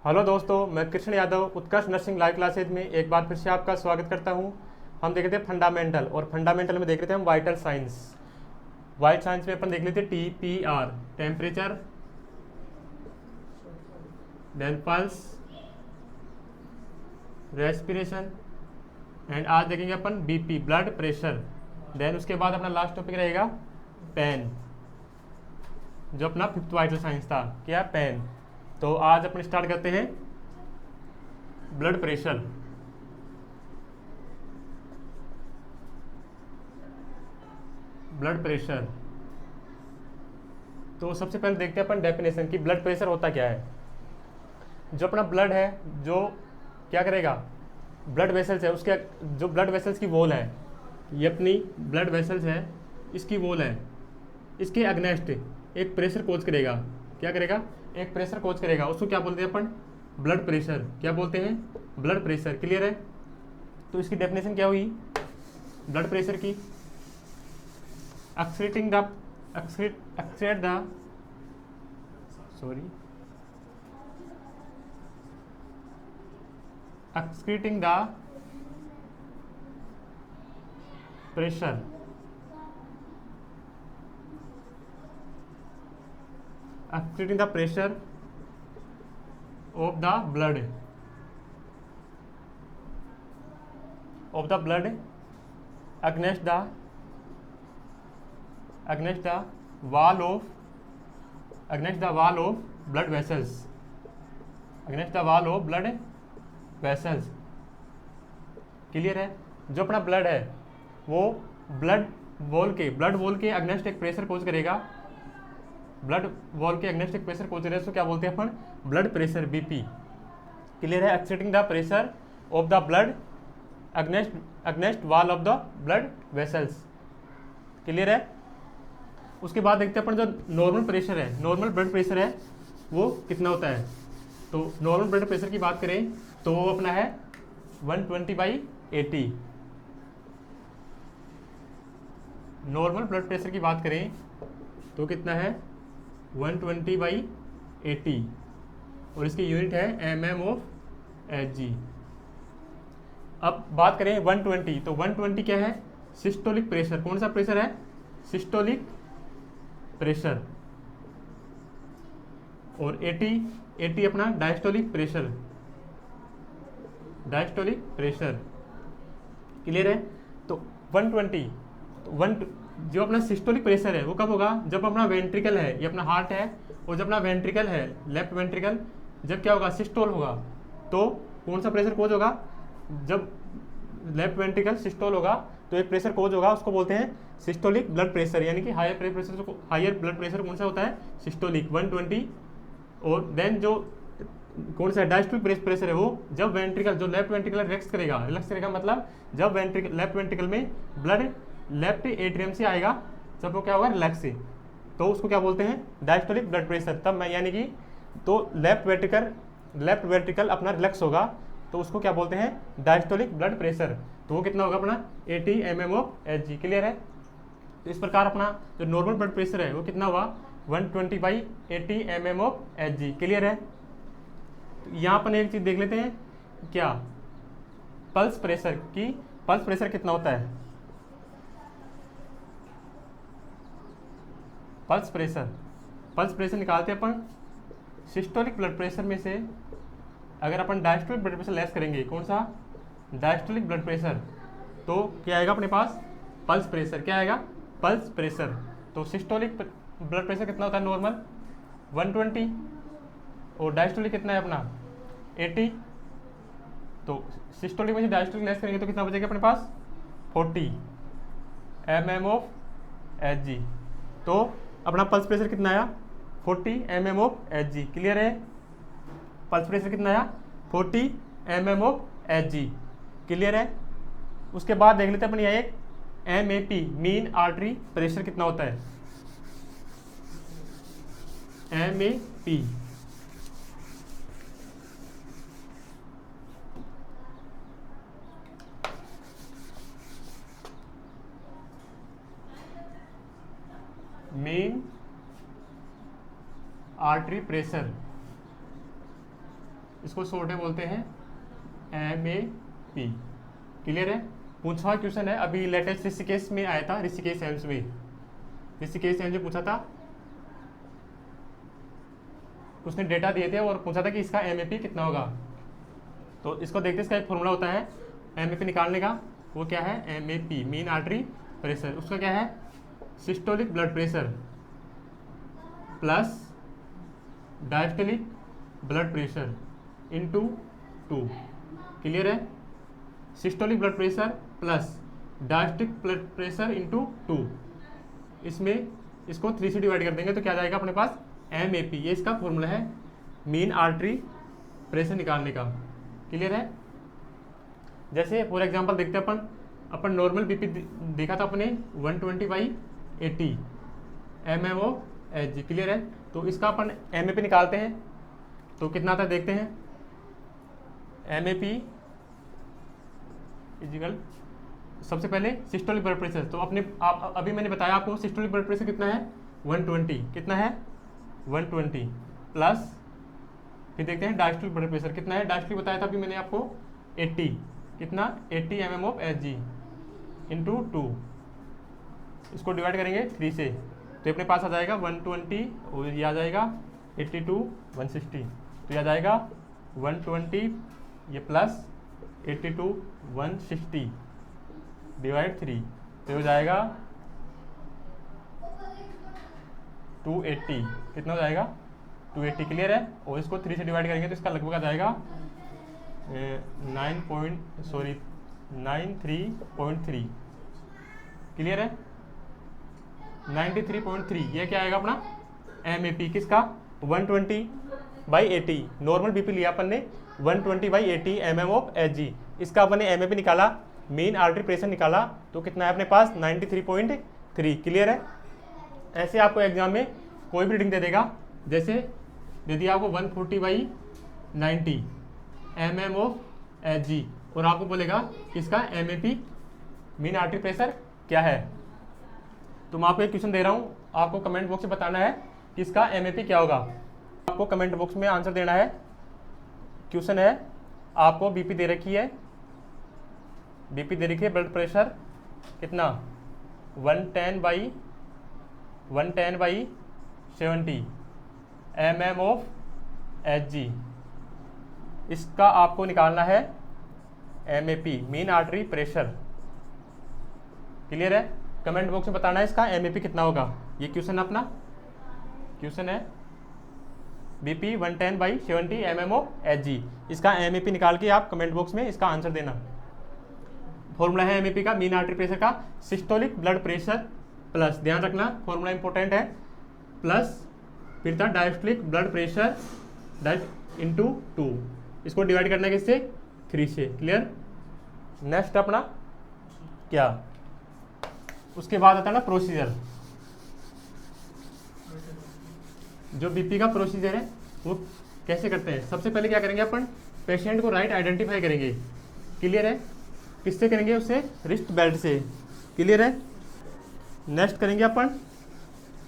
Hello दोस्तों, मैं कृष्ण यादव उत्कर्ष nursing live classes में एक बार फिर से आपका स्वागत करता हूं। हम देख रहे थे फंडामेंटल, और फंडामेंटल में देख रहे थे हम वाइटल साइंस। वाइटल साइंस में अपन देख लेते TPR, temperature, then pulse, respiration, and आज देखेंगे अपन BP, ब्लड प्रेशर। देन उसके बाद अपना लास्ट टॉपिक रहेगा पेन, जो अपना फिफ्थ वाइटल साइंस था। क्या? पेन। तो आज अपन स्टार्ट करते हैं ब्लड प्रेशर। ब्लड प्रेशर, तो सबसे पहले देखते हैं अपन डेफिनेशन कि ब्लड प्रेशर होता क्या है। जो अपना ब्लड है, जो क्या करेगा, ब्लड वेसल्स है, उसके जो ब्लड वेसल्स की वॉल है, ये अपनी ब्लड वेसल्स है, इसकी वॉल है, इसके अगेंस्ट एक प्रेशर कोज करेगा। क्या करेगा? एक प्रेशर कोज करेगा। उसको क्या बोलते हैं अपन? Blood pressure. क्या बोलते हैं? Blood pressure. क्लियर है? तो इसकी डेफिनेशन क्या हुई ब्लड प्रेशर की? Existing the exit the sorry excreting the pressure excreting the pressure of the blood against the wall of blood vessels, against the wall of blood vessels. Clear है? जो अपना blood है वो blood wall के against एक pressure cause करेगा। Blood wall के against एक प्रेशर कोज करेगा, तो क्या बोलते हैं अपन? Blood pressure, BP। क्लियर है? Exerting the pressure of the blood against wall of the blood vessels. Clear है? उसके बाद देखते हैं अपन जो नॉर्मल प्रेशर है, नॉर्मल ब्लड प्रेशर है, वो कितना होता है। तो नॉर्मल ब्लड प्रेशर की बात करें तो वो अपना है 120/80। नॉर्मल ब्लड प्रेशर की बात करें तो कितना है? 120/80, और इसकी यूनिट है mm/Hg। अब बात करें 120, तो 120 क्या है? Systolic pressure. कौन सा प्रेशर है? Systolic pressure. और 80 अपना diastolic pressure. Diastolic pressure. Clear है? तो 120, तो जो अपना सिस्टोलिक प्रेशर है वो कब होगा? जब अपना वेंट्रिकल है, ये अपना हार्ट है, और जब अपना वेंट्रिकल है, लेफ्ट वेंट्रिकल, जब क्या होगा? सिस्टोल होगा। तो कौन सा प्रेशर कोज होगा? जब लेफ्ट वेंट्रिकल सिस्टोल होगा तो एक प्रेशर कोज होगा, उसको बोलते हैं सिस्टोलिक ब्लड प्रेशर। यानी कि हायर ब्लड प्रेशर कौन सा होता है? सिस्टोलिक 120। और देन जो कौन सा डायस्टोलिक प्रेशर है वो जब वेंट्रिकल, जो लेफ्ट वेंट्रिकल रिलैक्स करेगा मतलब जब लेफ्ट वेंट्रिकल में ब्लड लेफ्ट एट्रियम से आएगा, जब वो क्या होगा? रिलैक्स से, तो उसको क्या बोलते हैं? Diastolic blood pressure. तब मैं यानी कि तो लेफ्ट वेंट्रिकल अपना रिलैक्स होगा, तो उसको क्या बोलते हैं? Diastolic blood pressure. तो वो कितना होगा अपना? 80 mm/Hg। क्लियर है? तो इस प्रकार अपना जो नॉर्मल ब्लड प्रेशर है वो कितना हुआ? 120/80 mm/Hg। क्लियर है? यहाँ पर एक चीज देख लेते हैं, क्या? पल्स प्रेशर की। पल्स प्रेशर कितना होता है? पल्स प्रेशर निकालते हैं अपन सिस्टोलिक ब्लड प्रेशर में से। अगर अपन डायस्टोलिक ब्लड प्रेशर लेस करेंगे, कौन सा? डायस्टोलिक ब्लड प्रेशर, तो क्या आएगा अपने पास? Pulse pressure. क्या आएगा? Pulse pressure. तो सिस्टोलिक ब्लड प्रेशर कितना होता है? नॉर्मल 120, और डायस्टोलिक कितना है अपना? 80। तो सिस्टोलिक में से डायस्टोलिक लेस करेंगे तो कितना बचेगा अपने पास? 40 mm/Hg। तो अपना पल्स प्रेशर कितना आया? 40 mm/Hg। क्लियर है? पल्स प्रेशर कितना आया? 40 mm/Hg। क्लियर है? उसके बाद देख लेते हैं अपन यहाँ एक MAP, मीन आर्टरी प्रेशर कितना होता है? MAP, main artery pressure. इसको शॉर्ट में बोलते हैं MAP। क्लियर है? पूछा हुआ क्वेश्चन है, अभी लेटेस्ट ऋषिकेश में आया था, ऋषिकेश एम्स में, ऋषिकेश एम्स में पूछा था, उसने डेटा दिए थे और पूछा था कि इसका MAP कितना होगा। तो इसको देखते, इसका एक फॉर्मूला होता है MAP निकालने का, वो क्या है? MAP मीन आर्टरी प्रेशर, उसका क्या है? Systolic blood pressure plus diastolic blood pressure into 2। Clear है? Systolic blood pressure plus diastolic blood pressure into 2, इसमें इसको 3 से डिवाइड कर देंगे तो क्या जाएगा अपने पास? MAP। ये इसका फॉर्मूला है मीन आर्टरी प्रेशर निकालने का। क्लियर है? जैसे फॉर एग्जांपल देखते हैं अपन नॉर्मल बीपी देखा था अपने 120/80 mmHg। क्लियर है? तो इसका अपन MAP निकालते हैं तो कितना आता है देखते हैं। MAP इजिकल सबसे पहले सिस्टोलिक ब्लड प्रेशर, तो अभी मैंने बताया आपको सिस्टोलिक ब्लड प्रेशर कितना है? 120। कितना है? 120 प्लस फिर देखते हैं डायस्टोलिक ब्लड प्रेशर कितना है। डायस्टोलिक बताया था अभी मैंने आपको 80। कितना? 80 mmHg इंटू 2, इसको डिवाइड करेंगे 3 से तो अपने पास आ जाएगा 120 और ये आ जाएगा 82 160, तो ये आ जाएगा 120 ये प्लस 82 160 डिवाइड 3, तो हो जाएगा 280। कितना हो जाएगा? 280। क्लियर है? और इसको 3 से डिवाइड करेंगे तो इसका लगभग आ जाएगा 93.3। क्लियर है? 93.3। ये क्या आएगा अपना MAP किसका? 120/80। नॉर्मल बीपी लिया अपन ने 120/80 mmHg, इसका अपन ने MAP निकाला, मीन आर्टरी प्रेशर निकाला, तो कितना है अपने पास? 93.3। क्लियर है? ऐसे आपको एग्जाम में कोई भी रीडिंग दे देगा, जैसे यदि आपको 140/90 mmHg और आपको बोलेगा कि इसका MAP मीन आर्टरी प्रेशर क्या है, तो मैं आपको एक क्वेश्चन दे रहा हूँ, आपको कमेंट बॉक्स में बताना है कि इसका MAP क्या होगा। आपको कमेंट बॉक्स में आंसर देना है। क्वेश्चन है, आपको बीपी दे रखी है, ब्लड प्रेशर कितना? 110/70 mmHg, इसका आपको निकालना है MAP mean artery pressure. Clear है? कमेंट बॉक्स में बताना है इसका MAP कितना होगा। ये क्वेश्चन अपना क्वेश्चन है BP 110/70 mmHg, इसका MAP निकाल के आप कमेंट बॉक्स में इसका आंसर देना। फॉर्मूला है MAP का मीन आर्टरी प्रेशर का, सिस्टोलिक ब्लड प्रेशर प्लस, ध्यान रखना फॉर्मूला इंपॉर्टेंट है, प्लस फिर था डायस्टोलिक ब्लड प्रेशर इंटू 2, इसको डिवाइड करना है किससे? 3 से। क्लियर? नेक्स्ट अपना क्या, उसके बाद आता है ना प्रोसीजर। जो बीपी का प्रोसीजर है वो कैसे करते हैं? सबसे पहले क्या करेंगे अपन? पेशेंट को राइट आइडेंटिफाई करेंगे। क्लियर है? किससे करेंगे? उससे रिस्ट बेल्ट से। क्लियर है? नेक्स्ट करेंगे अपन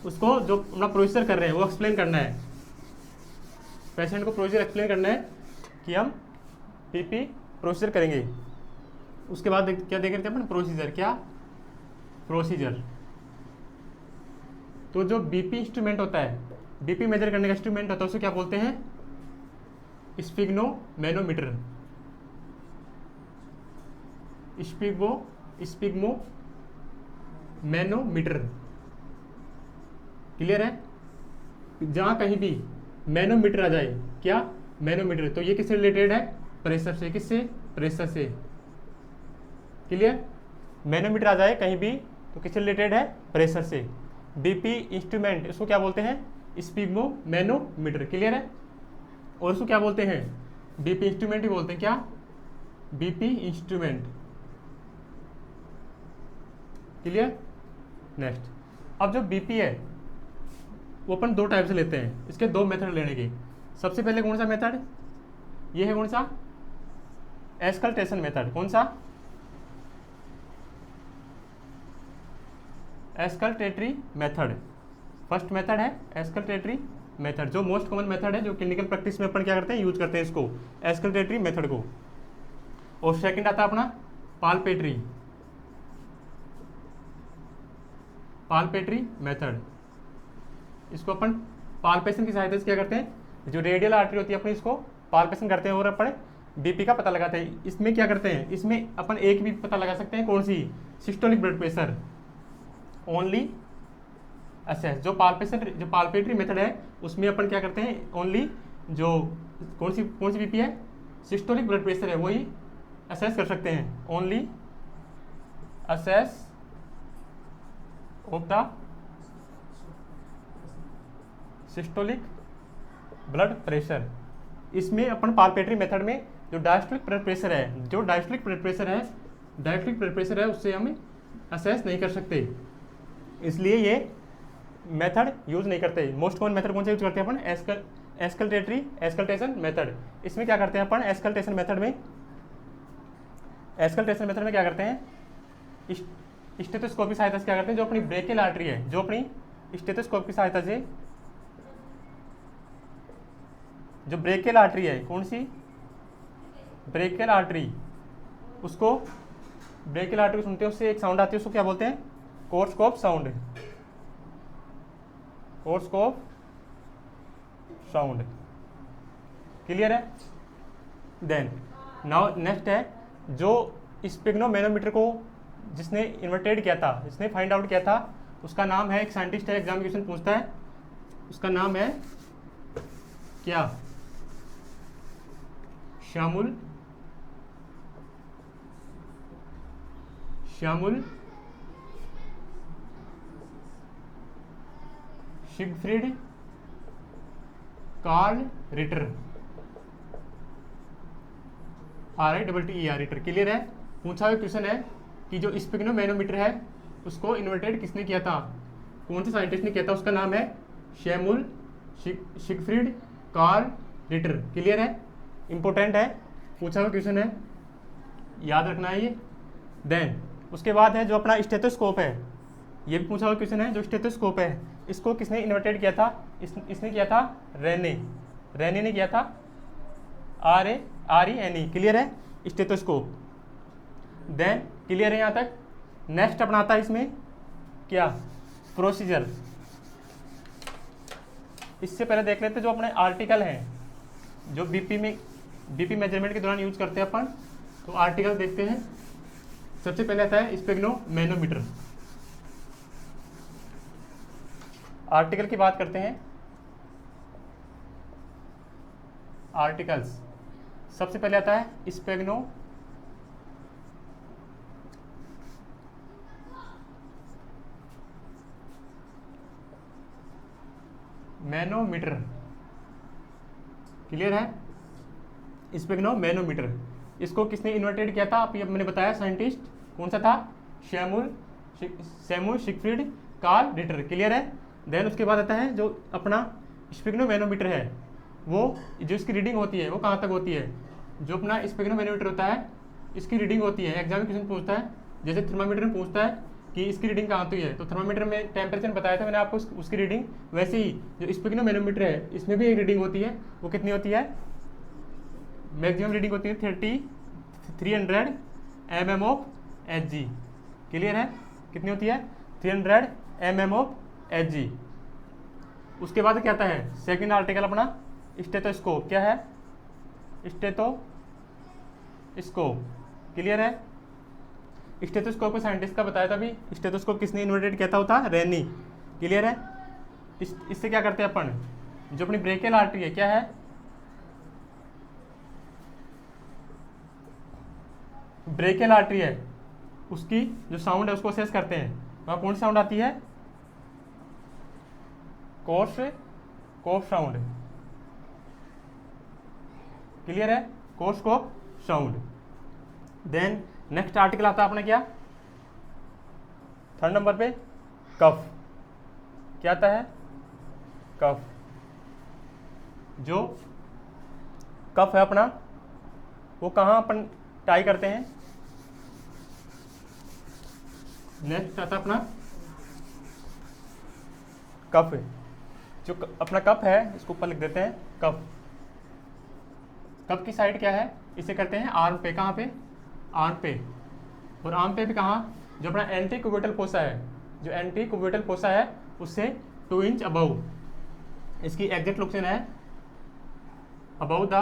उसको जो अपना प्रोसीजर कर रहे हैं वो एक्सप्लेन करना है। पेशेंट को प्रोसीजर एक्सप्लेन करना है कि हम बीपी प्रोसीजर करेंगे। उसके बाद क्या देख रहे थे अपन? प्रोसीजर। क्या प्रोसीजर? तो जो बीपी इंस्ट्रूमेंट होता है, बीपी मेजर करने का इंस्ट्रूमेंट होता है, उसे क्या बोलते हैं? स्पिग्मोमेनोमीटर। स्पिग्मोमेनोमीटर। क्लियर है? जहां कहीं भी मैनोमीटर आ जाए, क्या? मैनोमीटर, तो ये किससे रिलेटेड है? प्रेशर से। किससे? प्रेशर से। क्लियर? मैनोमीटर आ जाए कहीं भी तो किससे रिलेटेड है? प्रेशर से। बीपी इंस्ट्रूमेंट इसको क्या बोलते हैं? स्पिग्मोमेनोमीटर। क्लियर है? और इसको क्या बोलते हैं? बीपी इंस्ट्रूमेंट ही बोलते हैं। क्या? BP instrument. क्लियर? नेक्स्ट, अब जो बीपी है वो अपन 2 टाइप से लेते हैं, इसके 2 मेथड लेने के। सबसे पहले कौन सा मेथड? ये है कौन सा? एस्कल्टेशन मेथड। कौन सा? एस्कल्टेटरी मेथड। फर्स्ट मेथड है एस्कल्टेटरी मेथड, जो मोस्ट कॉमन मेथड है, जो क्लिनिकल प्रैक्टिस में अपन क्या करते हैं, यूज करते हैं इसको, एक्सकलटेटरी मेथड को। और सेकंड आता है अपना पाल्पेटरी, पाल्पेटरी मेथड। इसको अपन पाल्पेशन की सहायता से क्या करते हैं, जो रेडियल आर्टरी होती है अपनी, इसको पाल्पेशन करते हैं और अपन बीपी का पता लगाते हैं। इसमें क्या करते हैं, इसमें अपन एक भी पता लगा सकते हैं, कौन सी, systolic blood pressure only assess. जो पाल्पेटरी मेथड है उसमें अपन क्या करते हैं, ओनली जो कौन सी बीपी है, सिस्टोलिक ब्लड प्रेशर है, वही असेस कर सकते हैं, only assess of the systolic blood pressure. इसमें अपन पाल्पेटरी मेथड में जो डायस्टोलिक ब्लड प्रेशर है, डायस्टोलिक ब्लड प्रेशर है उससे हम असेस नहीं कर सकते, इसलिए ये मेथड यूज नहीं करते। मोस्ट कॉमन मेथड कौन सा यूज करते हैं अपन, एक्सकल्टेशन मेथड। इसमें क्या करते हैं अपन, एक्सकल्टेशन मेथड में क्या करते हैं, स्टेथोस्कोप की सहायता से क्या करते हैं, जो अपनी ब्रेकियल आर्टरी है, जो अपनी स्टेथोस्कोप की सहायता से जो ब्रेकियल आर्टरी है, कौन सी, ब्रेकियल आर्टरी, उसको ब्रेकियल आर्टरी सुनते हैं, उससे एक साउंड आती है, उसको क्या बोलते हैं, कोर्सकोप साउंड, कोर्सकोप साउंड। क्लियर है। देन नाउ नेक्स्ट है, जो स्पिग्नोमेनोमीटर को जिसने इन्वेंटेड किया था, जिसने फाइंड आउट किया था, उसका नाम है, एक साइंटिस्ट है, एग्जामिनेशन पूछता है, उसका नाम है क्या, Samuel Siegfried Karl Ritter, RITTER, Ritter. Clear है। पूछा हुआ क्वेश्चन है कि जो स्पिग्नोमेनोमीटर है उसको इन्वेंटेड किसने किया था, कौन से साइंटिस्ट ने किया था, उसका नाम है शैमुल सिगफ्रीड कार्ल रिटर। क्लियर है, इंपॉर्टेंट है, पूछा हुआ क्वेश्चन है, याद रखना है ये। देन उसके बाद है जो अपना स्टेथोस्कोप है, ये भी पूछा हुआ क्वेश्चन है, जो स्टेथोस्कोप है इसको किसने इन्वेंटेड किया था, इसने किया था रेने ने किया था, RENE। क्लियर है, स्टेथोस्कोप। देन क्लियर है यहाँ तक। नेक्स्ट अपना आता है इसमें क्या, प्रोसीजर। इससे पहले देख लेते हैं जो अपने आर्टिकल हैं, जो बीपी मेजरमेंट के दौरान यूज करते हैं अपन, तो आर्टिकल देखते हैं। सबसे पहले आता है स्पिग्नोमेनोमीटर। आर्टिकल की बात करते हैं, आर्टिकल्स। सबसे पहले आता है स्पिग्नोमेनोमीटर। क्लियर है, स्पिग्नोमेनोमीटर। इसको किसने इन्वेंटेड किया था, आप ये मैंने बताया, साइंटिस्ट कौन सा था, शैमुल सिगफ्रीड कार्ल रिटर। क्लियर है। देन उसके बाद आता है जो अपना स्पिग्नोमेनोमीटर है, वो जो इसकी रीडिंग होती है वो कहाँ तक होती है, जो अपना स्पिग्नोमेनोमीटर होता है इसकी रीडिंग होती है, एग्जाम में क्वेश्चन पूछता है, जैसे थर्मामीटर में पूछता है कि इसकी रीडिंग कहाँ होती है, तो थर्मामीटर में टेम्परेचर बताया था मैंने आपको, उसकी रीडिंग, वैसे ही जो स्पिग्नोमेनोमीटर है इसमें भी एक रीडिंग होती है, वो कितनी होती है, मैक्सिमम रीडिंग होती है 300 mm ऑफ Hg। क्लियर है, कितनी होती है, 300 mm ऑफ Hg। उसके बाद क्या आता है, सेकंड आर्टिकल अपना स्टेथोस्कोप। क्या है, स्टेथोस्कोप। क्लियर है, स्टेथोस्कोप को साइंटिस्ट का बताया था भी, स्टेथोस्कोप किसने इन्वेंटेड किया था, होता रेनी। क्लियर है। इससे क्या करते हैं अपन, जो अपनी ब्रेकियल आर्टरी है, क्या है, ब्रेकियल आर्टरी है, उसकी जो साउंड है उसको असेस करते हैं। वहाँ कौन सी साउंड आती है, कोर्सकोप साउंड। क्लियर है, कोर्सकोप साउंड। देन नेक्स्ट आर्टिकल आता है अपना क्या, थर्ड नंबर पे, कफ। क्या आता है, कफ। जो कफ है अपना, वो कहाँ अपन टाई करते हैं। नेक्स्ट आता अपना कफ, जो अपना कप है इसको ऊपर लिख देते हैं कप। कप की साइड क्या है, इसे करते हैं आर्म पे। कहाँ पे, आर्म पे। और आर्म पे भी कहाँ, जो अपना एंटी क्यूबिटल फोसा है, जो एंटी क्यूबिटल फोसा है उससे 2 इंच अबव, इसकी एग्जैक्ट लोकेशन है above the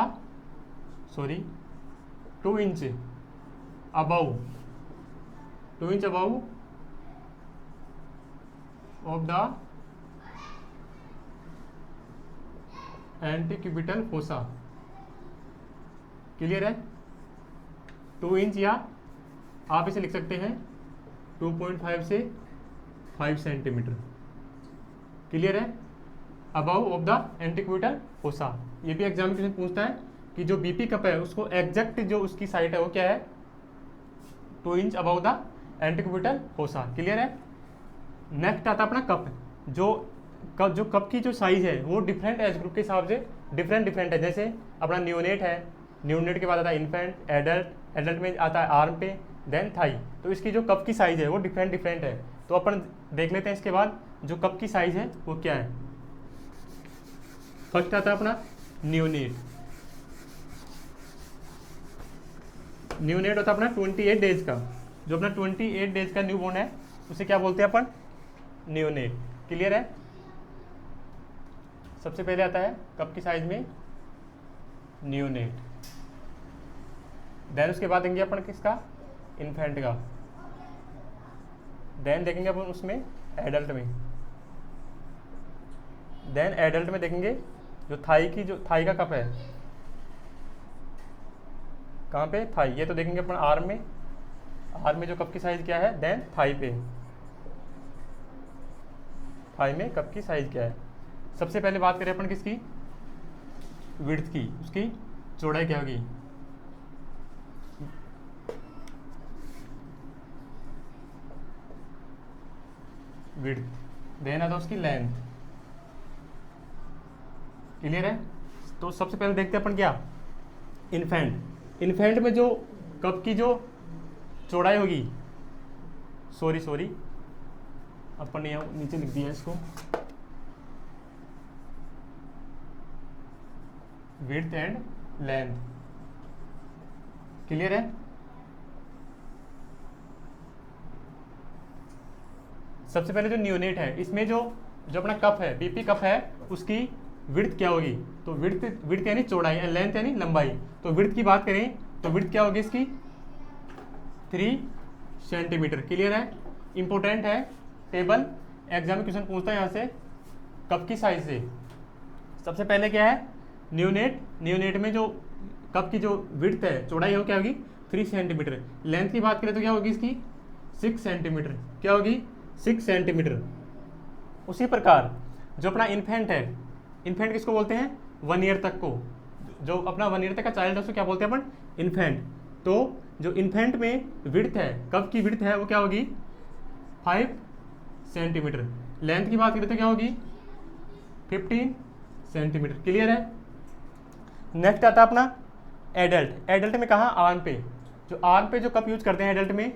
2 inch above, 2 inch above of the anti cubital fossa. Clear है, 2 इंच, या आप इसे लिख सकते हैं 2.5 से 5 सेंटीमीटर। क्लियर है, above of the anti cubital fossa. ये भी एग्जाम में पूछता है कि जो बीपी कप है उसको एग्जैक्ट जो उसकी साइट है वो क्या है, 2 inch above the anti cubital fossa. Clear है। नेक्स्ट आता अपना कप। जो कप की जो साइज है वो डिफरेंट एज ग्रुप के हिसाब से डिफरेंट है। जैसे अपना न्यूनेट है, न्यूनेट के बाद आता है इन्फेंट, एडल्ट, एडल्ट में आता है आर्म पे, देन थाई। तो इसकी जो कप की साइज है वो डिफरेंट है। तो अपन देख लेते हैं इसके बाद जो कप की साइज है वो क्या है। फर्स्ट आता है अपना न्यूनेट। न्यूनेट होता है अपना 28 डेज का। जो अपना 28 डेज का न्यूबॉर्न है उसे क्या बोलते हैं अपन, न्यूनेट। क्लियर है। सबसे पहले आता है कप की साइज में न्यूनेट, देन उसके बाद देंगे अपन किसका, इन्फेंट का, देन देखेंगे अपन उसमें एडल्ट में, देन एडल्ट में देखेंगे जो थाई का कप है, कहाँ पे, थाई। ये तो देखेंगे अपन आर्म में जो कप की साइज क्या है, देन थाई पे, थाई में कप की साइज क्या है। सबसे पहले बात करें अपन किसकी, विड्थ की, उसकी चौड़ाई क्या होगी, विड्थ, देन आता उसकी लेंथ। क्लियर है। तो सबसे पहले देखते हैं अपन क्या, इन्फेंट में जो कप की जो चौड़ाई होगी, सॉरी अपन ने यहाँ नीचे लिख दिया इसको, विड्थ एंड लेंथ। क्लियर है। सबसे पहले जो न्यूनेट है इसमें जो अपना कप है, बीपी कप है, उसकी विड्थ क्या होगी, तो विड्थ यानी चौड़ाई, लेंथ यानी लंबाई। तो विड्थ की बात करें तो विड्थ क्या होगी इसकी, 3 सेंटीमीटर। क्लियर है। इंपॉर्टेंट है टेबल, एग्जाम में क्वेश्चन पूछता है यहाँ से कप की साइज से। सबसे पहले क्या है, न्यूनेट में जो कप की जो विड्थ है, चौड़ाई हो क्या होगी, 3 सेंटीमीटर। लेंथ की बात करें तो क्या होगी इसकी, 6 सेंटीमीटर। क्या होगी, 6 सेंटीमीटर। उसी प्रकार जो अपना इन्फेंट है, इन्फेंट किसको बोलते हैं, 1 ईयर तक को, जो अपना 1 ईयर तक का चाइल्ड है उसको क्या बोलते हैं अपन, इन्फेंट। तो जो इन्फेंट में विड्थ है, कप की विड्थ है वो क्या होगी, 5 सेंटीमीटर। लेंथ की बात करें तो क्या होगी, 15 सेंटीमीटर। क्लियर है। नेक्स्ट आता है अपना एडल्ट। एडल्ट में कहाँ, आर्म पे। जो आर्म पे जो कप यूज करते हैं एडल्ट में,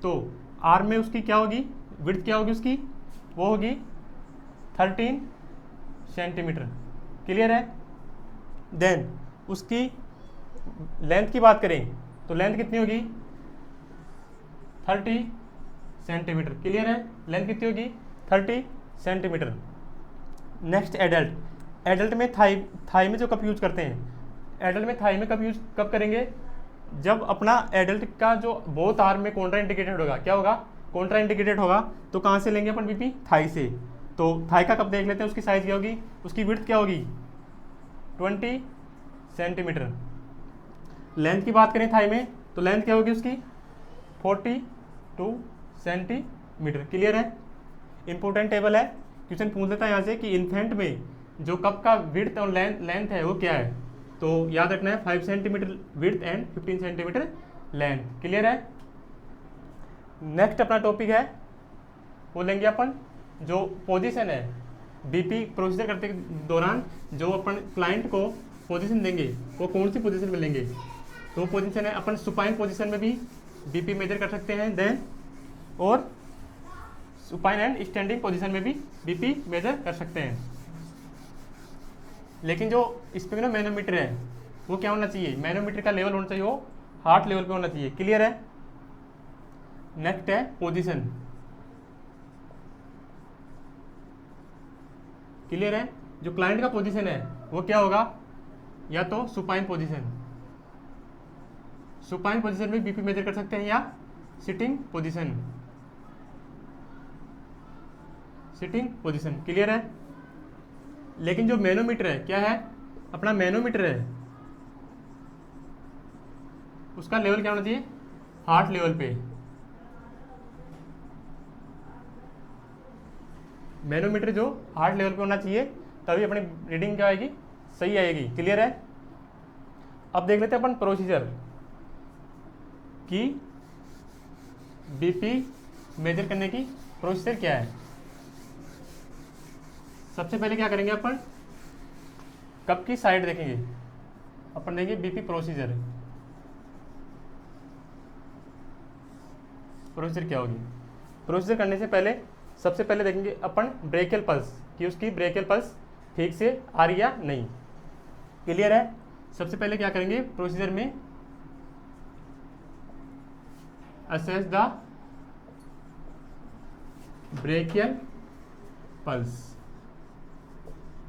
तो आर्म में उसकी क्या होगी, विड्थ क्या होगी उसकी, वो होगी 13 सेंटीमीटर। क्लियर है। देन उसकी लेंथ की बात करें तो लेंथ कितनी होगी, 30 सेंटीमीटर। क्लियर है। लेंथ कितनी होगी, 30 सेंटीमीटर। नेक्स्ट एडल्ट में थाई में जो कप यूज करते हैं, एडल्ट में थाई में कप यूज कब करेंगे, जब अपना एडल्ट का जो बोथ आर्म में कॉन्ट्रा इंडिकेटेड होगा, क्या होगा, कॉन्ट्रा इंडिकेटेड होगा। तो कहाँ से लेंगे अपन बीपी, थाई से। तो थाई का कप देख लेते हैं, उसकी साइज क्या होगी, उसकी विड्थ क्या होगी, 20 सेंटीमीटर। लेंथ की बात करें थाई में तो लेंथ क्या होगी उसकी, 42 सेंटीमीटर। क्लियर है। इंपॉर्टेंट टेबल है, क्वेश्चन पूछ लेता है यहाँ से कि इन्फेंट में जो कप का विड्थ और लेंथ है वो क्या है। तो याद रखना है 5 centimetre width and 15 centimetre length. Clear है। नेक्स्ट अपना टॉपिक है वो लेंगे अपन जो पोजीशन है, बीपी प्रोसीजर करते के दौरान जो अपन क्लाइंट को पोजीशन देंगे वो कौन सी पोजीशन में लेंगे। तो पोजीशन है अपन सुपाइन पोजीशन में भी बीपी मेजर कर सकते हैं, देन और सुपाइन एंड स्टैंडिंग पोजीशन में भी बीपी मेजर कर सकते हैं। लेकिन जो इस पे ना मैनोमीटर है वो क्या होना चाहिए, मैनोमीटर का लेवल होना चाहिए वो हार्ट लेवल पे होना चाहिए। क्लियर है। नेक्स्ट है पोजीशन। क्लियर है। जो क्लाइंट का पोजीशन है वो क्या होगा, या तो सुपाइन पोजीशन, सुपाइन पोजीशन में बीपी मेजर कर सकते हैं, या sitting position, sitting position. Clear है। लेकिन जो मैनोमीटर है क्या है, अपना मैनोमीटर है उसका लेवल क्या होना चाहिए, हार्ट लेवल पे। मैनोमीटर जो हार्ट लेवल पे होना चाहिए तभी अपनी रीडिंग क्या आएगी, सही आएगी। क्लियर है। अब देख लेते हैं अपन प्रोसीजर कि बीपी मेजर करने की प्रोसीजर क्या है। सबसे पहले क्या करेंगे अपन, कप की साइड देखेंगे, अपन देखेंगे बीपी प्रोसीजर। प्रोसीजर क्या होगी, प्रोसीजर करने से पहले सबसे पहले देखेंगे अपन ब्रेकियल पल्स कि उसकी ब्रेकियल पल्स ठीक से आ रही या नहीं। क्लियर है। सबसे पहले क्या करेंगे प्रोसीजर में, assess the brachial pulse.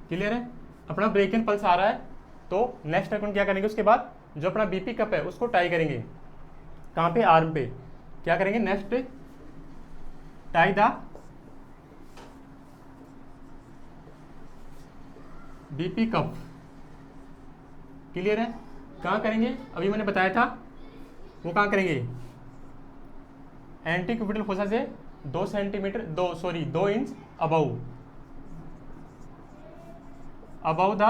Clear है। अपना ब्रेकियल पल्स आ रहा है तो नेक्स्ट अपन क्या करेंगे, उसके बाद जो अपना बीपी कप है उसको टाई करेंगे। कहाँ पे, आर्म पे। क्या करेंगे next, tie the BP cup. Clear है। कहाँ करेंगे, अभी मैंने बताया था वो कहाँ करेंगे, एंटी क्यूबिटल फोसा से 2 centimetre 2 inch above the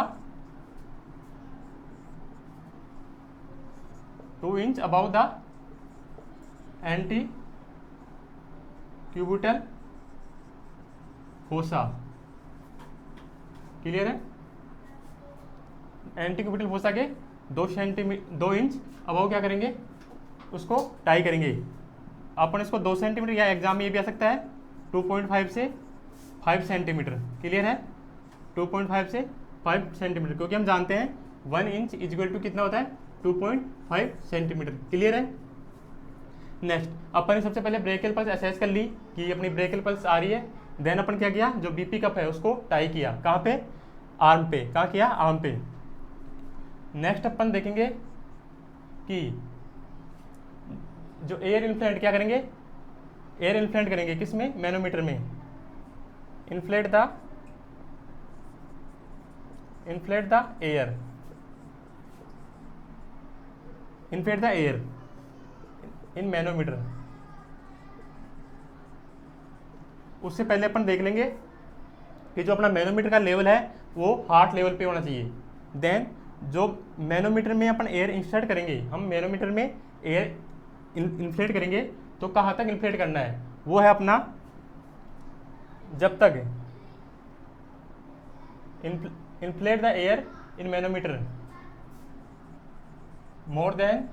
2 inch above the anti cubital fossa. Clear है। एंटी क्यूबिटल फोसा के 2 इंच अबव क्या करेंगे, उसको टाई करेंगे। अपन इसको 2 सेंटीमीटर, या एग्जाम में ये भी आ सकता है 2.5 से 5 सेंटीमीटर। क्लियर है। 2.5 से 5 सेंटीमीटर, क्योंकि हम जानते हैं 1 इंच इक्वल टू कितना होता है, 2.5 सेंटीमीटर। क्लियर है। नेक्स्ट अपन ने सबसे पहले ब्रेकियल पल्स असेस कर ली कि अपनी ब्रेकियल पल्स आ रही है। देन अपन क्या किया, जो बीपी कप है उसको टाई किया। कहाँ पे, आर्म पे। कहाँ किया, आर्म पे। नेक्स्ट अपन देखेंगे कि जो एयर इन्फ्लेट क्या करेंगे, एयर इन्फ्लेट करेंगे किसमें, मैनोमीटर में। Inflate the air, inflate the air in manometer. उससे पहले अपन देख लेंगे कि जो अपना मैनोमीटर का लेवल है वो हार्ट लेवल पे होना चाहिए। देन जो मैनोमीटर में अपन एयर इंसर्ट करेंगे, हम मैनोमीटर में एयर इन्फ्लेट करेंगे तो कहाँ तक इन्फ्लेट करना है, वो है अपना जब तक inflate the air in manometer more than,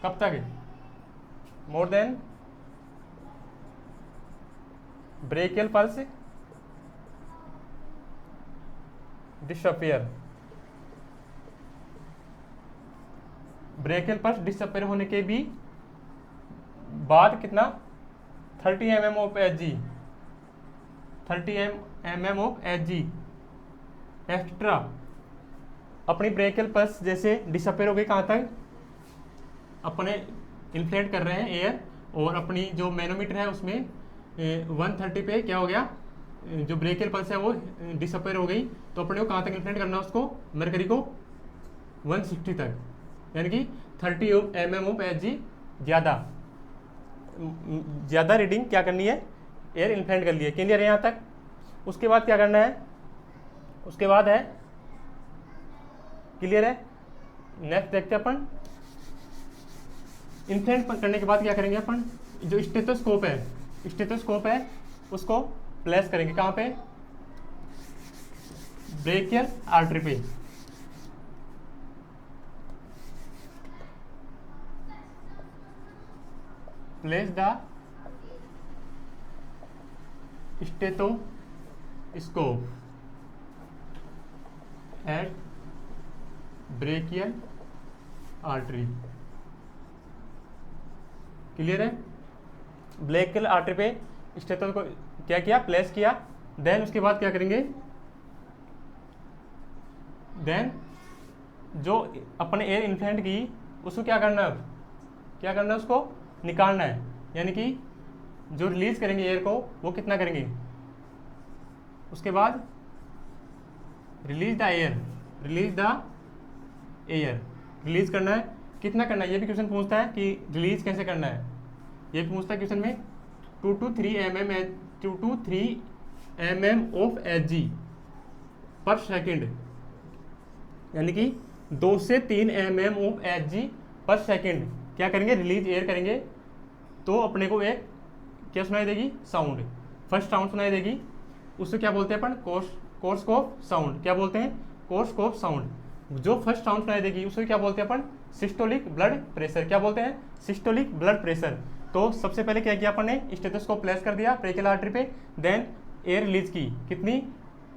कब तक, more than brachial pulse disappear. Brachial pulse disappear होने के भी बाद कितना, 30 mm of Hg, 30 mm of Hg extra. अपनी ब्रेकियल पल्स जैसे डिसअपियर हो गई, कहाँ तक, अपने इन्फ्लेट कर रहे हैं एयर, और अपनी जो मैनोमीटर है उसमें 130 पे क्या हो गया, जो ब्रेकियल पल्स है वो डिसअपियर हो गई। तो अपने को कहाँ तक इन्फ्लेट करना है उसको, मरकरी को 160 तक, यानी कि 30 mm ऑफ Hg ज़्यादा रीडिंग क्या करनी है, एयर इन्फ्लेट कर लिए। क्लियर है यहाँ तक। उसके बाद क्या करना है, उसके बाद है, क्लियर है। नेक्स्ट देखते हैं अपन, इन्फ्लेट करने के बाद क्या करेंगे अपन, जो स्टेथोस्कोप है उसको प्लेस करेंगे। कहाँ पे, ब्रेकियल आर्टरी पे। Place the stethoscope at brachial artery. Clear है? ब्रेकियल आर्टरी पे स्टेथोस्कोप को क्या किया, प्लेस किया। देन उसके बाद क्या करेंगे, देन जो अपने एयर इन्फ्लेंट की उसको क्या करना है, क्या करना है, उसको निकालना है। यानी कि जो रिलीज करेंगे एयर को वो कितना करेंगे, उसके बाद release the air, release the air, release करना है। कितना करना है ये भी क्वेश्चन पूछता है कि रिलीज कैसे करना है, ये भी पूछता है क्वेश्चन में। 2 to 3 mm ऑफ Hg पर सेकेंड, यानी कि 2 से 3 mm ऑफ Hg पर सेकेंड क्या करेंगे, रिलीज एयर करेंगे। तो अपने को एक क्या सुनाई देगी, साउंड, फर्स्ट साउंड सुनाई देगी। उससे क्या बोलते हैं अपन, कोर्सकोप साउंड। क्या बोलते हैं, कोर्सकोप साउंड। जो फर्स्ट साउंड सुनाई देगी उसे क्या बोलते हैं अपन, सिस्टोलिक ब्लड प्रेशर। क्या बोलते हैं, सिस्टोलिक ब्लड प्रेशर। तो सबसे पहले क्या किया अपन ने, स्टेथोस्कोप प्लेस कर दिया ब्रेकियल आर्टरी पे। देन एयर रिलीज की, कितनी,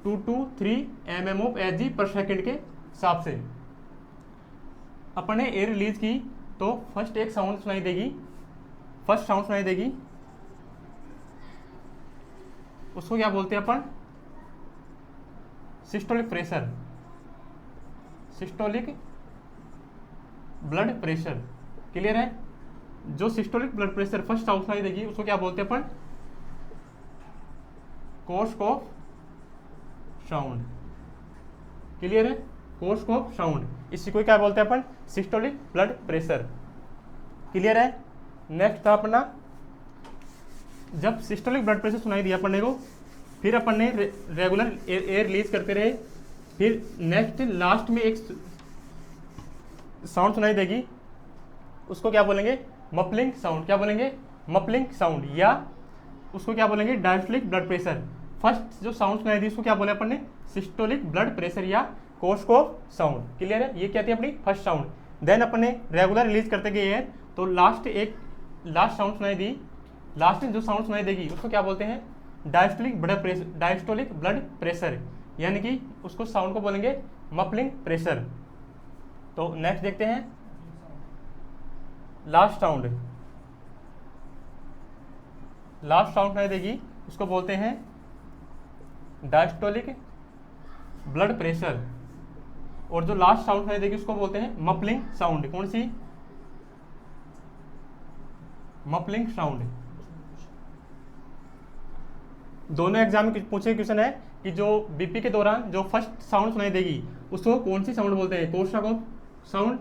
2 to 3 mm ऑफ Hg पर सेकेंड के हिसाब से अपन ने एयर रिलीज की। तो फर्स्ट एक साउंड सुनाई देगी, फर्स्ट साउंड सुनाई देगी, उसको क्या बोलते हैं अपन, systolic pressure, systolic blood pressure. Clear है? जो systolic blood pressure first sound सुनाई देगी उसको क्या बोलते हैं अपन, कोर्सकोप साउंड। क्लियर है? कोर्सकोप साउंड, इसी को क्या बोलते हैं अपन, सिस्टोलिक ब्लड प्रेशर। क्लियर है? नेक्स्ट था अपना, जब सिस्टोलिक ब्लड प्रेशर सुनाई दिया अपन को, फिर अपन ने रेगुलर एयर रिलीज करते रहे। फिर नेक्स्ट लास्ट में एक साउंड सुनाई देगी, उसको क्या बोलेंगे, मपलिंग साउंड। क्या बोलेंगे, मपलिंग साउंड, या उसको क्या बोलेंगे, डायस्टोलिक ब्लड प्रेशर। फर्स्ट जो साउंड सुनाई दी उसको क्या बोले अपन ने, सिस्टोलिक ब्लड प्रेशर या कोर्सकोप साउंड। क्लियर है? ये क्या थी अपनी फर्स्ट साउंड। देन अपन ने रेगुलर रिलीज करते गए एयर, तो लास्ट साउंड सुनाई दी, लास्ट में जो साउंड सुनाई देगी उसको क्या बोलते हैं, diastolic blood pressure, diastolic blood pressure, यानी कि उसको साउंड को बोलेंगे मपलिंग प्रेशर। तो नेक्स्ट देखते हैं, लास्ट साउंड सुनाई देगी उसको बोलते हैं डायस्टोलिक ब्लड प्रेशर, और जो लास्ट साउंड सुनाई देगी उसको बोलते हैं मपलिंग साउंड। कौन सी, मपलिंग साउंड। दोनों एग्जाम में पूछे क्वेश्चन है कि जो बीपी के दौरान जो फर्स्ट साउंड सुनाई देगी उसको कौन सी साउंड बोलते हैं, कोर्सकोप साउंड,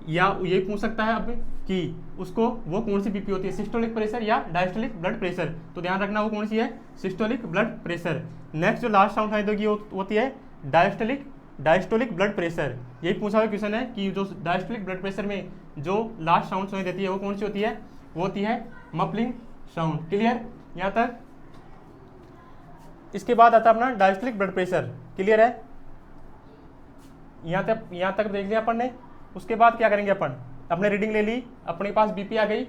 या ये पूछ सकता है अब कि उसको वो कौन सी बीपी होती है, सिस्टोलिक प्रेशर या डायस्टोलिक ब्लड प्रेशर। तो ध्यान रखना वो कौन सी है, सिस्टोलिक ब्लड प्रेशर। नेक्स्ट जो लास्ट साउंड सुनाई देगी होती है डायस्टोलिक ब्लड प्रेशर। यही पूछा हुआ क्वेश्चन है कि जो डायस्टोलिक ब्लड प्रेशर में जो लास्ट साउंड सुनाई देती है वो कौन सी होती है, वो होती है मपलिंग साउंड। क्लियर यहाँ तक? इसके बाद आता है अपना डायस्टोलिक ब्लड प्रेशर। क्लियर है? यहाँ तक देख लिया अपन ने। उसके बाद क्या करेंगे अपन, अपने रीडिंग ले ली, अपने पास बीपी आ गई,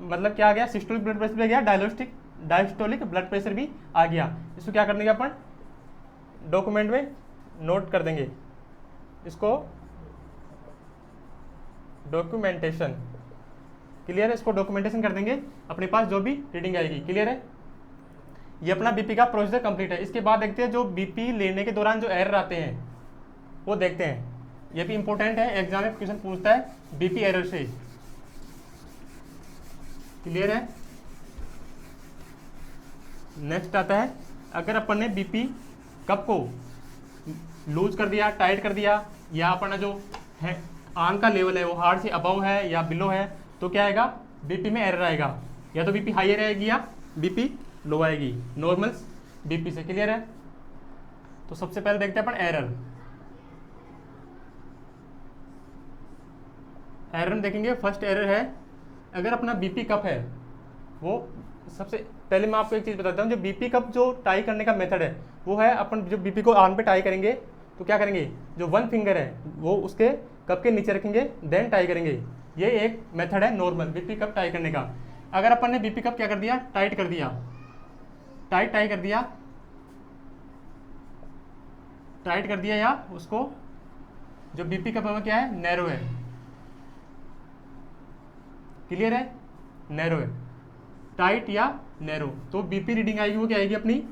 मतलब क्या आ गया, सिस्टोलिक ब्लड प्रेशर भी आ गया, डायस्टोलिक ब्लड प्रेशर भी आ गया। इसको क्या करने का अपन, डॉक्यूमेंट में नोट कर देंगे, इसको डॉक्यूमेंटेशन। क्लियर है? इसको डॉक्यूमेंटेशन कर देंगे, अपने पास जो भी रीडिंग आएगी। क्लियर है? ये अपना बीपी का प्रोसीजर कंप्लीट है। इसके बाद देखते हैं जो बीपी लेने के दौरान जो एरर आते हैं वो देखते हैं। ये भी इंपॉर्टेंट है, एग्जाम में क्वेश्चन पूछता है बीपी एरर से। क्लियर है? नेक्स्ट आता है, अगर अपन ने बीपी कप को लूज कर दिया, टाइट कर दिया, या अपना जो है आर्म का लेवल है वो हार्ट से अबव है या बिलो है, तो क्या आएगा, बीपी में एरर आएगा। या तो बीपी हाई रहेगी या बीपी लो आएगी नॉर्मल बीपी से। क्लियर है? तो सबसे पहले देखते हैं अपन एरर। एरर देखेंगे, फर्स्ट एरर है, अगर अपना बीपी कप है, वो सबसे पहले मैं आपको एक चीज़ बताता हूँ, जो बीपी कप जो टाई करने का मेथड है वो है, अपन जो बीपी को आर्म पे टाई करेंगे तो क्या करेंगे, जो वन फिंगर है वो उसके कप के नीचे रखेंगे, देन टाई करेंगे। ये एक मेथड है नॉर्मल बीपी कप टाई करने का। अगर अपन ने बीपी कप क्या कर दिया, टाइट कर दिया, टाई कर दिया, टाइट कर दिया या उसको जो बीपी कप है वो क्या है, नैरो है। क्लियर है, नैरो है, टाइट या नैरो। तो बीपी रीडिंग आएगी वो क्या आएगी अपनी,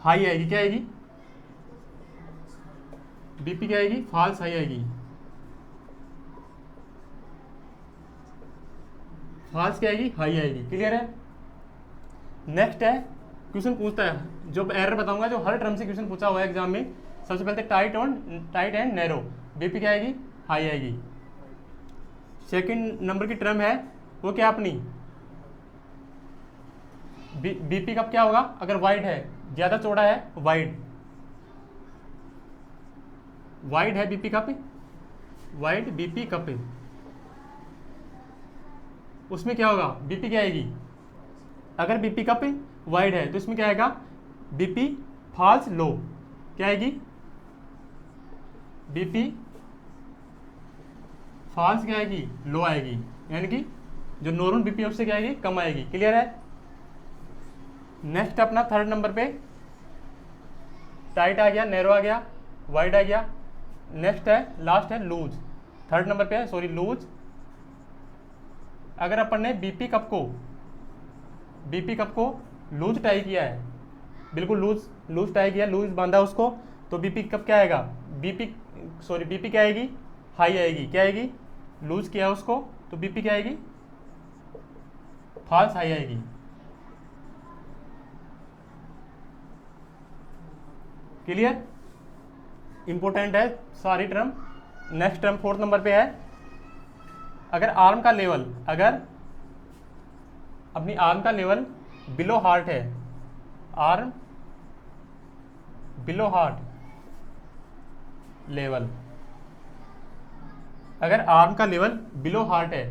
हाई आएगी। क्या आएगी, बीपी क्या आएगी, फॉल्स हाई आएगी, फॉल्स क्या आएगी, हाई आएगी। क्लियर है। नेक्स्ट है, क्वेश्चन पूछता है, जो एरर बताऊंगा जो हर टर्म से क्वेश्चन पूछा हुआ है एग्जाम में। सबसे पहले टाइट एंड नैरो, बीपी क्या आएगी, हाई आएगी। सेकंड नंबर की टर्म है वो क्या अपनी, बीपी कप क्या होगा, अगर वाइड है, ज्यादा चौड़ा है, वाइड है BP cup, wide BP cuff, उसमें क्या होगा, बीपी क्या आएगी, अगर बीपी कप वाइड है तो इसमें क्या आएगा, बीपी फॉल्स लो। क्या आएगी, बीपी फॉल्स क्या आएगी, लो आएगी, यानी कि जो नॉर्मल बीपी है उससे क्या आएगी, कम आएगी। क्लियर है। नेक्स्ट अपना थर्ड नंबर पे टाइट आ गया, नैरो आ गया, वाइड आ गया। नेक्स्ट है, लास्ट है लूज। थर्ड नंबर पे है, सॉरी, लूज। अगर अपन ने बीपी कप को लूज टाई किया है, बिल्कुल लूज टाई किया, लूज बांधा उसको, तो बीपी कप क्या आएगा, बीपी क्या आएगी, हाई आएगी। क्या आएगी, लूज किया उसको तो बीपी क्या आएगी, फॉल्स हाई आएगी। क्लियर, इंपॉर्टेंट है सारी term. Next term fourth number पे है, अगर आर्म का लेवल, अगर अपनी आर्म का लेवल बिलो हार्ट है, आर्म बिलो हार्ट लेवल, अगर आर्म का लेवल बिलो हार्ट है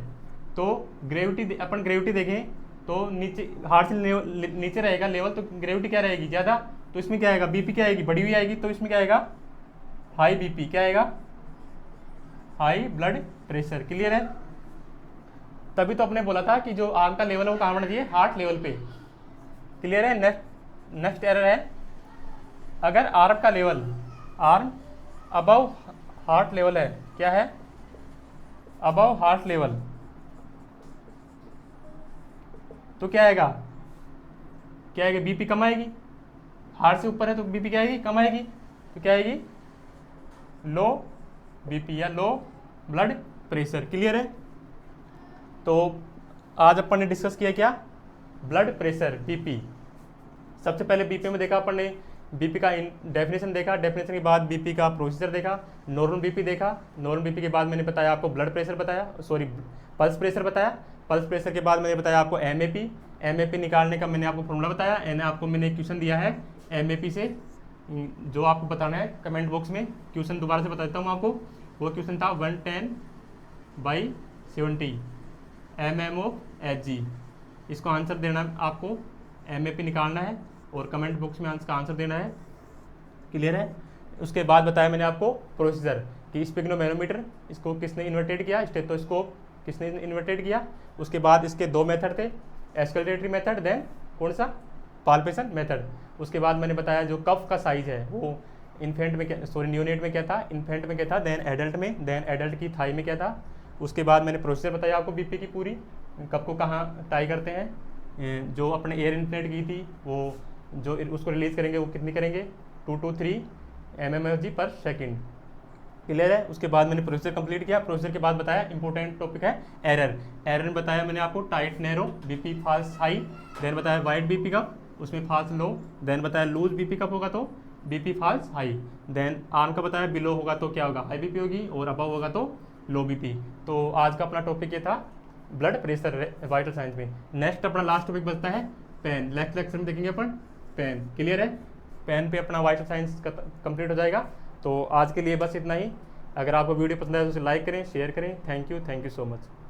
तो अपन ग्रेविटी देखें तो नीचे, हार्ट से नीचे रहेगा लेवल, तो ग्रेविटी क्या रहेगी, ज़्यादा, तो इसमें क्या आएगा, बीपी क्या आएगी, बढ़ी हुई आएगी, तो इसमें क्या आएगा, हाई बीपी। क्या आएगा, हाई ब्लड प्रेशर। क्लियर है। तभी तो आपने बोला था कि जो आर्म का लेवल है वो कहाँ होना चाहिए, हार्ट लेवल पे। क्लियर है। नेक्स्ट एरर है, अगर आर्म का level, arm above heart level है, क्या है, अबव हार्ट लेवल, तो क्या आएगा, बीपी कम आएगी। हार्ट से ऊपर है तो बीपी क्या आएगी, कम आएगी, तो क्या आएगी, लो बीपी या लो ब्लड प्रेशर। क्लियर है। तो आज अपन ने डिस्कस किया क्या, ब्लड प्रेशर, बीपी। सबसे पहले बीपी में देखा अपन ने, बीपी का डेफिनेशन देखा, डेफिनेशन के बाद बीपी का प्रोसीजर देखा, नॉर्मल बीपी देखा, नॉर्मल बीपी के बाद मैंने बताया आपको ब्लड प्रेशर बताया, सॉरी पल्स प्रेशर बताया, पल्स प्रेशर के बाद मैंने बताया आपको एमएपी निकालने का मैंने आपको फॉर्मूला बताया। आपको मैंने क्वेश्चन दिया है एमएपी से, जो आपको बताना है कमेंट बॉक्स में, क्वेश्चन दोबारा से बता देता हूँ आपको। वो क्वेश्चन था 110/70 mmHg। इसको आंसर देना आपको, एमएपी निकालना है और कमेंट बॉक्स में इसका आंसर देना है। क्लियर है। उसके बाद बताया मैंने आपको प्रोसीजर कि स्पिग्नोमेनोमीटर, इसको किसने इन्वर्टेड किया, स्टेथोस्कोप किसने इन्वर्टेड किया। उसके बाद इसके दो मेथड थे, एस्केलेटरी मेथड, देन कौन सा, पाल्पेशन मेथड। उसके बाद मैंने बताया जो कफ का साइज है वो इन्फेंट में क्या, सॉरी न्यूनेट में क्या था, इन्फेंट में क्या था, देन एडल्ट में, देन एडल्ट की थाई में क्या था। उसके बाद मैंने प्रोसीजर बताया आपको बीपी की पूरी, कप को कहाँ टाई करते हैं, जो अपने एयर इन्फ्लेट की थी वो जो उसको रिलीज करेंगे वो कितनी करेंगे, 2 to 3 mmHg पर सेकेंड। क्लियर है। उसके बाद मैंने प्रोसीजर कंप्लीट किया। प्रोसीजर के बाद बताया इंपॉर्टेंट टॉपिक है एरर में बताया मैंने आपको tight narrow, BP fast high, then बताया वाइड बीपी कप, उसमें फास्ट लो, देन बताया लूज बीपी कप होगा तो BP fast high, then arm का बताया बिलो होगा तो क्या होगा, हाई बीपी होगी, और अबव होगा तो लो बीपी। तो आज का अपना टॉपिक ये था ब्लड प्रेशर वाइटल साइंस में। नेक्स्ट अपना लास्ट टॉपिक बचता है पेन। नेक्स्ट लेक्चर में देखेंगे अपन पेन। क्लियर है। पेन पे अपना वाइटल साइंस कंप्लीट हो जाएगा। तो आज के लिए बस इतना ही। अगर आपको वीडियो पसंद आए तो उसे लाइक करें, शेयर करें। Thank you so much.